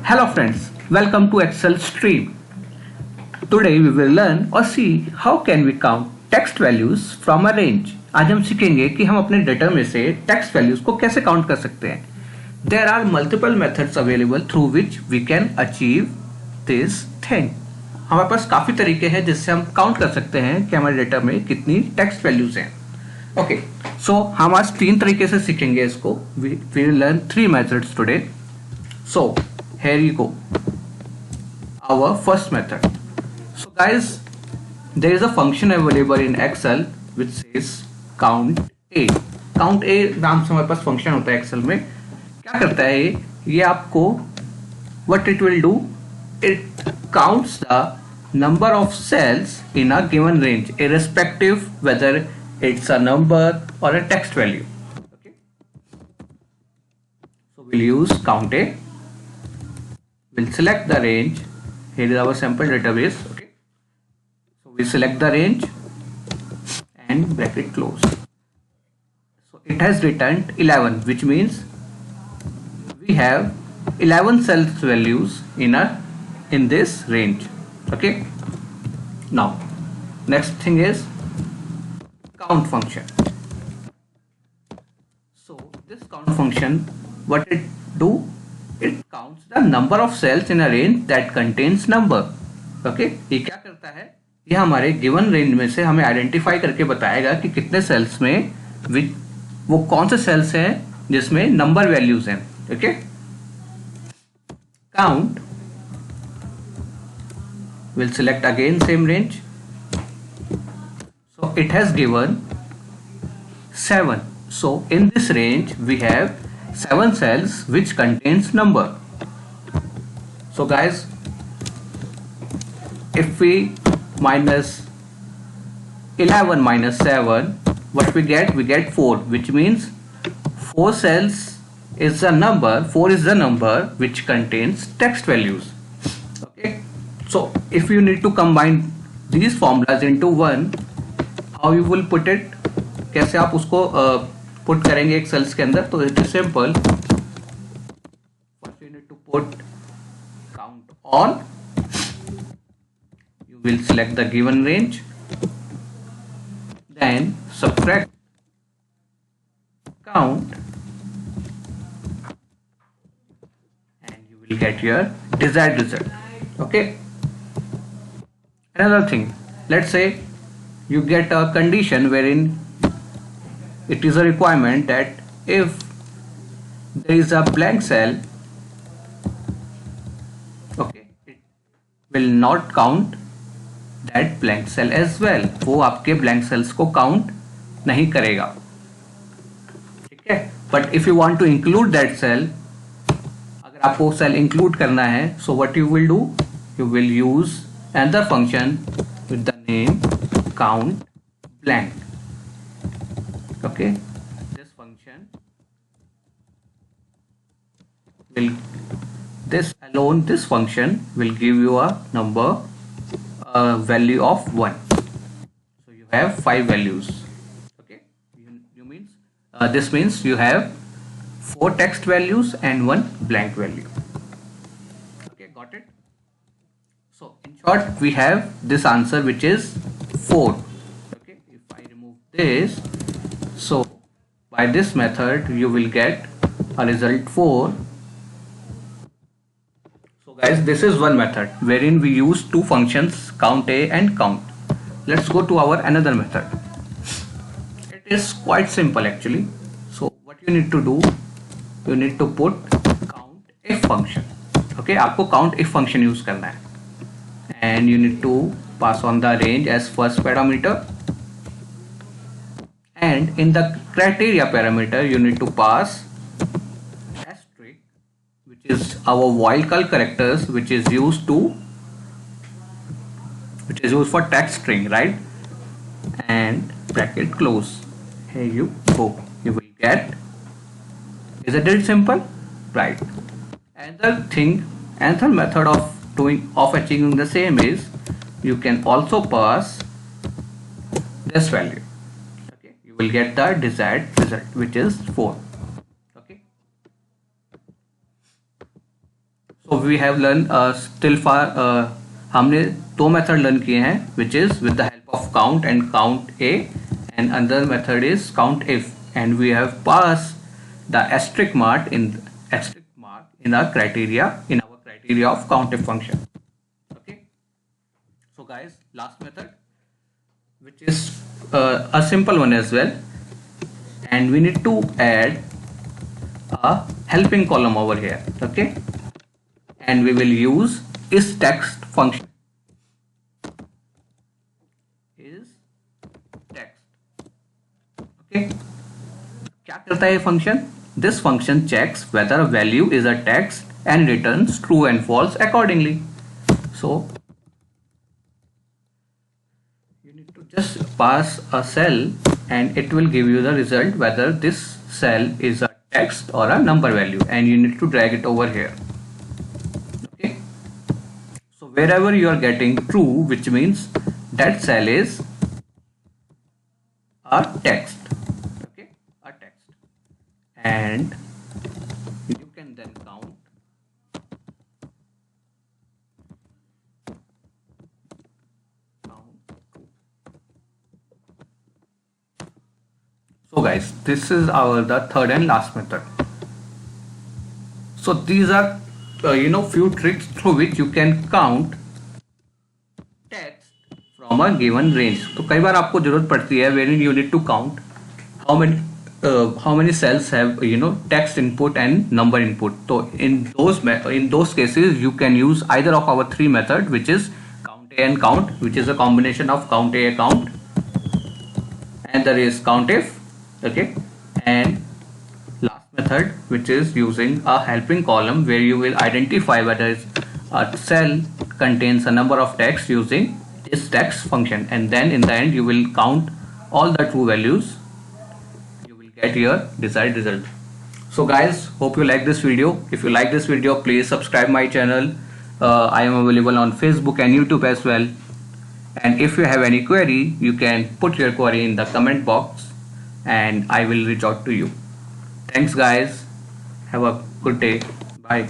Hello friends, welcome to Excel Stream. Today we will learn or see how can we count text values from a range. आज हम सीखेंगे कि हम अपने data में से टेक्स्ट वैल्यूज को कैसे काउंट कर सकते हैं. There are multiple methods available through which we can achieve this thing. हमारे पास काफी तरीके हैं जिससे हम काउंट कर सकते हैं कि हमारे डेटा में कितनी टेक्स्ट वैल्यूज हैं. ओके, सो हम आज 3 तरीके से सीखेंगे इसको. We will learn 3 methods today. So here you go, our first method. So guys, there is a function available in Excel which says count a. count a नाम से हमारे पास फंक्शन होता है एक्सेल में. क्या करता है ये आपको what it will do, it counts the number of cells in a given range irrespective whether it's a number or a text value. Okay, so we'll use count a. We'll select the range. Here is our sample database. Okay, so we select the range and bracket close. So it has returned 11, which means we have 11 cells values in this range. Okay, now next thing is count function. So this count function, what it do, it counts the number of cells in a range that contains number. Okay, ये क्या करता है, ये हमारे given range में से हमें identify करके बताएगा कि कितने सेल्स में वो कौन से सेल्स हैं जिसमें नंबर वैल्यूज हैं. Okay, count will select again same range. So it has given 7. So in this range we have 7 cells which contains number. So guys, if we minus 11 minus 7, what we get? We get 4, which means 4 cells is the number, 4 is the number which contains text values. Okay, so if you need to combine these formulas into one, how you will put it, कैसे आप उसको put करेंगे एक sales के अंदर. तो it is simple. First you need to put count all. You will select the given range, then subtract count and you will get your desired result. Okay, another thing, let's say you get a condition wherein it is a requirement that if there is a blank cell, okay, it will not count that blank cell as well. वो आपके blank cells को count नहीं करेगा. ठीक है, but if you want to include that cell, अगर आपको cell include करना है, so what you will do, you will use another function with the name count blank. Okay, this function will, this function will give you a number, value of 1. So you have 5 values. Okay, you means this means you have 4 text values and 1 blank value. Okay, got it? So in short, we have this answer which is 4. Okay, if I remove this, so by this method you will get a result 4. So guys, this is one method wherein we use 2 functions, count a and count. Let's go to our another method. It is quite simple actually. So what you need to do, you need to put count if function. Okay, आपको count if function use करना है, and you need to pass on the range as first parameter, and in the criteria parameter you need to pass asterisk, which is our voical characters which is used for text string, right? And bracket close. Here you go, you will get. Isn't it simple, right? Another method of achieving the same is you can also pass this value. Okay, you will get the desired result which is 4. Okay, So we have learned still far हमने दो method learn किए हैं, which is with the help of count and count a, and another method is count if, and we have passed the asterisk mark in our criteria of count if function. Okay, so guys, last method, which is a simple one as well, and we need to add a helping column over here. Okay, and we will use isText function. isText. Okay, क्या करता है ये function? This function checks whether a value is a text and returns true and false accordingly. So you need to just pass a cell and it will give you the result whether this cell is a text or a number value, and you need to drag it over here. Wherever you are getting true, which means that cell is a text. Okay, a text, and you can then count. So guys, this is the third and last method. So these are few tricks through which you can count text from a given range. तो कई बार आपको जरूरत पड़ती है wherein you need to count how many cells have text input and number input. So in those cases you can use either of our three method, which is count a and count, which is a combination of count a count, and there is count if. Okay, and method, which is using a helping column, where you will identify whether a cell contains a number of text using isText function, and then in the end you will count all the true values. You will get your desired result. So guys, hope you like this video. If you like this video, please subscribe my channel. I am available on Facebook and YouTube as well, and if you have any query, you can put your query in the comment box and I will reach out to you. Thanks guys, have a good day, bye.